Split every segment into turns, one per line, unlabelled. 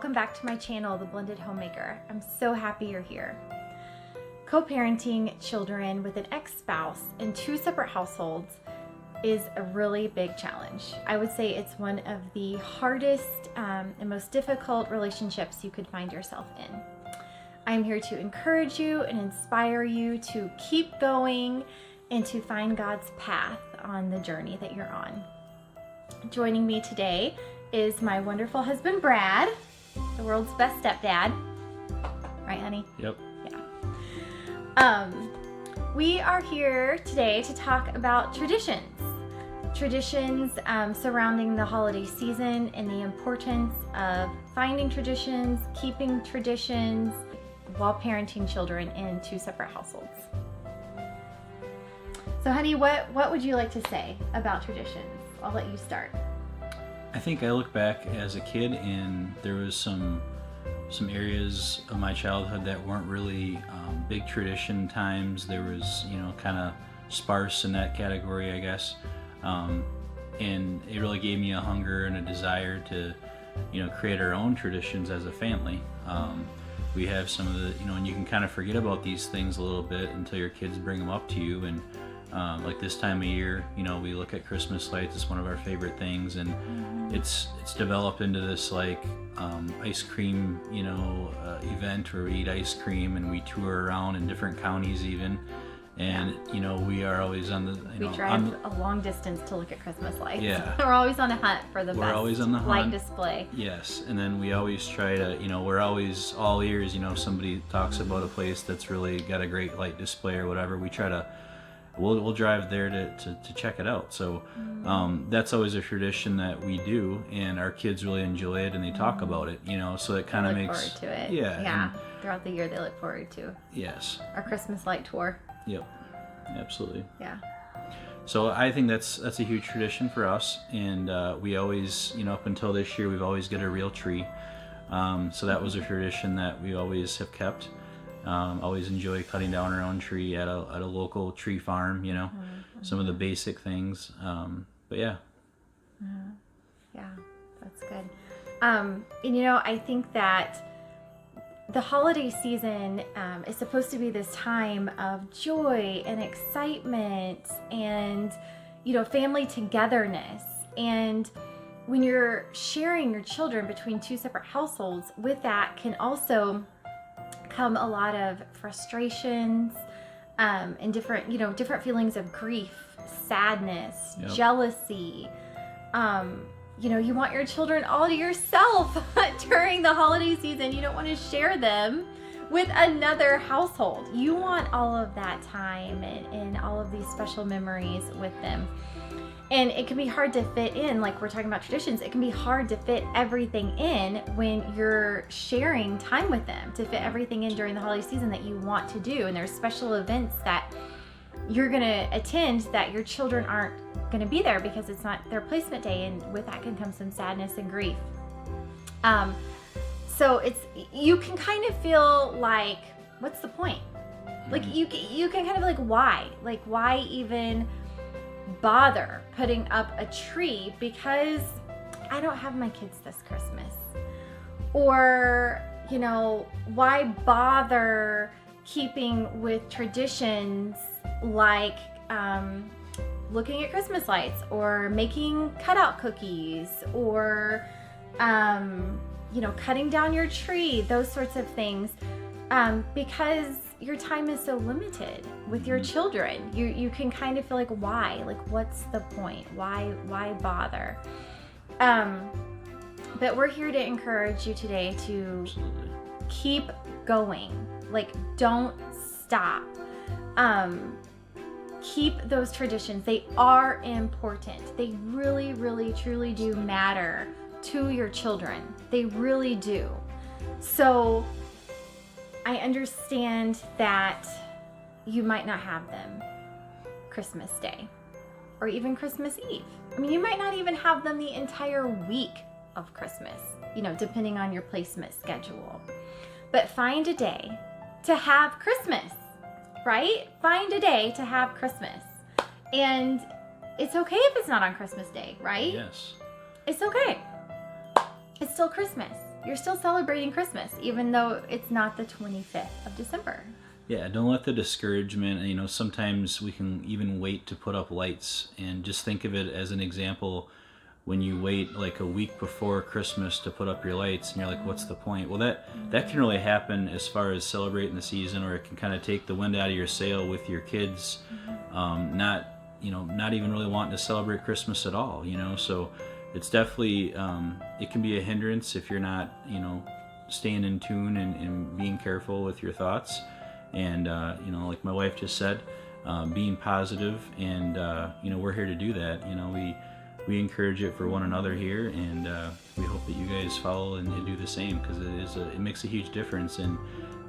welcome back to my channel, The Blended Homemaker. I'm so happy you're here. Co-parenting children with an ex-spouse in two separate households is a really big challenge. I would say it's one of the hardest and most difficult relationships you could find yourself in. I'm here to encourage you and inspire you to keep going and to find God's path on the journey that you're on. Joining me today is my wonderful husband, Brad, the world's best stepdad. Right, honey?
Yep.
Yeah. We are here today to talk about traditions. Traditions surrounding the holiday season and the importance of finding traditions, keeping traditions, while parenting children in two separate households. So, honey, what would you like to say about traditions? I'll let you start.
I think I look back as a kid and there was some areas of my childhood that weren't really big tradition times. There was, kind of sparse in that category, I guess. And it really gave me a hunger and a desire to, create our own traditions as a family. We have some of the, and you can kind of forget about these things a little bit until your kids bring them up to you. And like this time of year, we look at Christmas lights. It's one of our favorite things, and it's developed into this like ice cream, event where we eat ice cream and we tour around in different counties even. And we are always on the.
We drive a long distance to look at Christmas lights.
Yeah,
we're always on a hunt for the best
always on the
light
hunt.
display.
Yes, and then we always try to, we're always all ears. Somebody talks about a place that's really got a great light display or whatever. We try to. We'll drive there to check it out. So that's always a tradition that we do, and our kids really enjoy it and they talk about it. So it kind of makes
forward to it.
Yeah.
Throughout the year, they look forward to.
Yes.
Our Christmas light tour.
Yep. Absolutely.
Yeah.
So I think that's a huge tradition for us, and we always, up until this year, we've always got a real tree. So that was a tradition that we always have kept. Always enjoy cutting down our own tree at a local tree farm. Some of the basic things. But yeah.
Yeah, that's good. I think that the holiday season is supposed to be this time of joy and excitement and, family togetherness. And when you're sharing your children between two separate households, with that can also come a lot of frustrations and different feelings of grief, sadness, jealousy. You want your children all to yourself during the holiday season. You don't want to share them with another household. You want all of that time and all of these special memories with them. And it can be hard to fit in, like we're talking about traditions, it can be hard to fit everything in when you're sharing time with them, to fit everything in during the holiday season that you want to do. And there's special events that you're going to attend that your children aren't going to be there because it's not their placement day, and with that can come some sadness and grief. So you can kind of feel like, what's the point? Like you can kind of like, why even bother putting up a tree because I don't have my kids this Christmas? Or, why bother keeping with traditions like looking at Christmas lights or making cutout cookies or cutting down your tree, those sorts of things, because your time is so limited with your children. You can kind of feel like, why? Like, what's the point? Why bother? But we're here to encourage you today to keep going. Like, don't stop. Keep those traditions. They are important. They really, really, truly do matter to your children. They really do. So I understand that you might not have them Christmas Day or even Christmas Eve. I mean, you might not even have them the entire week of Christmas, depending on your placement schedule. But find a day to have Christmas, right? Find a day to have Christmas. And it's okay if it's not on Christmas Day, right?
Yes.
It's okay. It's still Christmas. you're still celebrating Christmas, even though it's not the 25th of December.
Yeah, don't let the discouragement, sometimes we can even wait to put up lights, and just think of it as an example. When you wait like a week before Christmas to put up your lights and you're like, what's the point? Well, that can really happen as far as celebrating the season, or it can kind of take the wind out of your sail with your kids, not even really wanting to celebrate Christmas at all, so it's definitely, it can be a hindrance if you're not, staying in tune and being careful with your thoughts. And, like my wife just said, being positive, and, we're here to do that. We encourage it for one another here, and we hope that you guys follow and do the same, because it makes a huge difference. And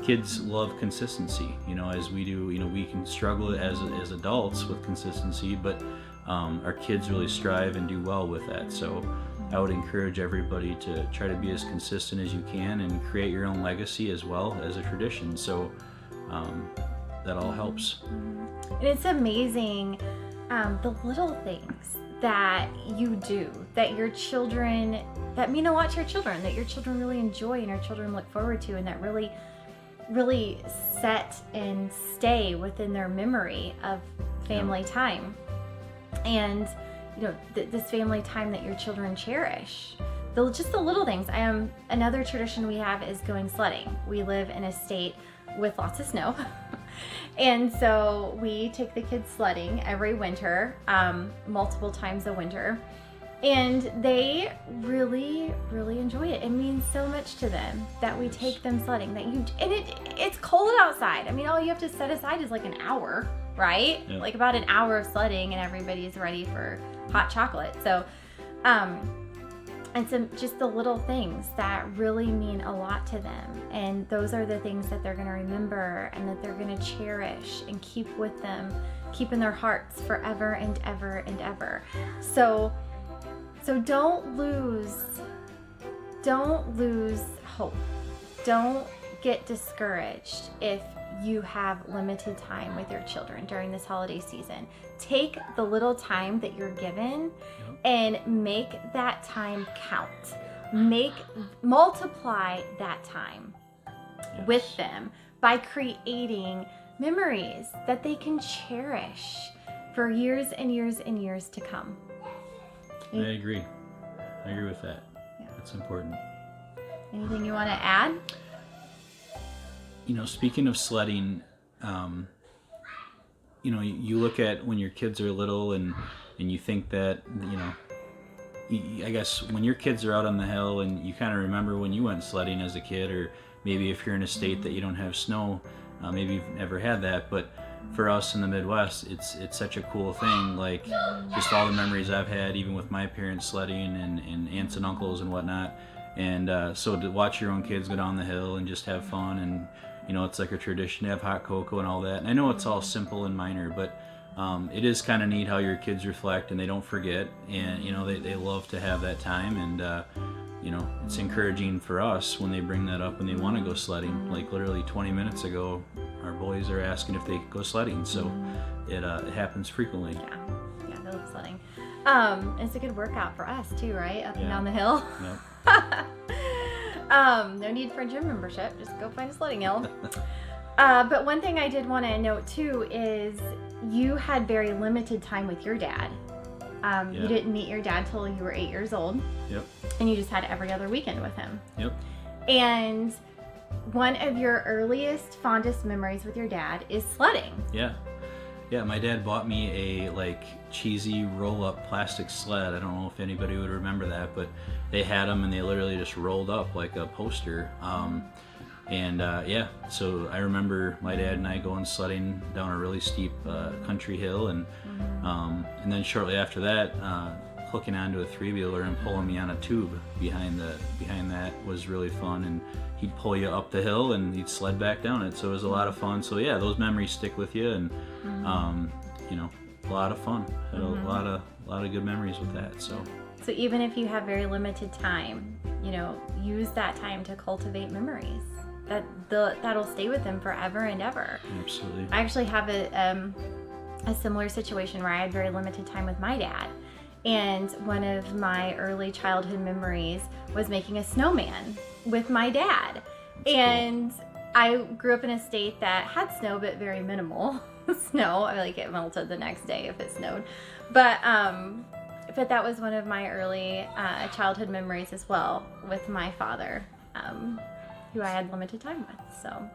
kids love consistency, as we do. We can struggle as adults with consistency, but our kids really strive and do well with that. So I would encourage everybody to try to be as consistent as you can and create your own legacy as well as a tradition. So that all helps.
And it's amazing, the little things that you do, that your children, that mean a lot to your children, that your children really enjoy and your children look forward to, and that really set and stay within their memory of family time. And this family time that your children cherish, just the little things. Another tradition we have is going sledding. We live in a state with lots of snow. And so we take the kids sledding every winter, multiple times a winter, and they really, really enjoy it. It means so much to them that we take them sledding. It's cold outside. All you have to set aside is like an hour, right?
Yeah.
Like about an hour of sledding, and everybody's ready for hot chocolate. So, and some just the little things that really mean a lot to them. And those are the things that they're going to remember and that they're going to cherish and keep with them, keep in their hearts forever and ever and ever. So don't lose hope. Don't get discouraged if you have limited time with your children during this holiday season. Take the little time that you're given and make that time count. Multiply that time with them by creating memories that they can cherish for years and years and years to come.
I agree with that. Yeah. That's important.
Anything you want to add?
Speaking of sledding, you look at when your kids are little, and you think that, I guess when your kids are out on the hill and you kind of remember when you went sledding as a kid, or maybe if you're in a state that you don't have snow, maybe you've never had that, but for us in the Midwest, it's such a cool thing. Like just all the memories I've had, even with my parents sledding and aunts and uncles and whatnot. And so to watch your own kids go down the hill and just have fun, and it's like a tradition to have hot cocoa and all that. And I know it's all simple and minor, but it is kind of neat how your kids reflect and they don't forget, and they love to have that time. And it's encouraging for us when they bring that up and they want to go sledding. Like literally 20 minutes ago, our boys are asking if they could go sledding, so it happens frequently.
Yeah, they love sledding. It's a good workout for us too, right? Up and down the hill.
Yep.
No need for a gym membership. Just go find a sledding hill. But one thing I did want to note too is you had very limited time with your dad. You didn't meet your dad till you were 8 years old.
Yep.
And you just had every other weekend with him.
Yep.
And one of your earliest, fondest memories with your dad is sledding.
Yeah. Yeah, my dad bought me a cheesy roll-up plastic sled. I don't know if anybody would remember that, but they had them and they literally just rolled up like a poster. So I remember my dad and I going sledding down a really steep country hill, and then shortly after that, hooking onto a three-wheeler and pulling me on a tube behind that was really fun. And he'd pull you up the hill and he'd sled back down it. So it was a lot of fun. So yeah, those memories stick with you, and a lot of fun. Had a lot of good memories with that. So
even if you have very limited time, use that time to cultivate memories that'll stay with them forever and ever.
Absolutely.
I actually have a similar situation where I had very limited time with my dad, and one of my early childhood memories was making a snowman with my dad.
That's
And I grew up in a state that had snow, but very minimal snow. I like it melted the next day if it snowed. But that was one of my early childhood memories as well with my father, who I had limited time with. So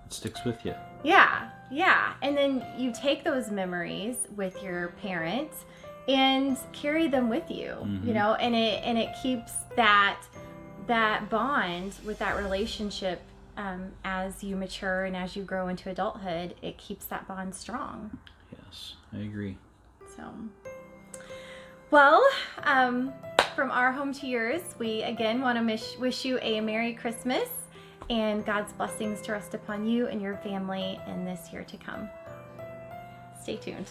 It sticks with you.
yeah. And then you take those memories with your parents and carry them with you, you know, and it keeps that bond with that relationship as you mature and as you grow into adulthood. It keeps that bond strong.
Yes, I agree.
So, well, from our home to yours, we again want to wish you a Merry Christmas and God's blessings to rest upon you and your family in this year to come. Stay tuned.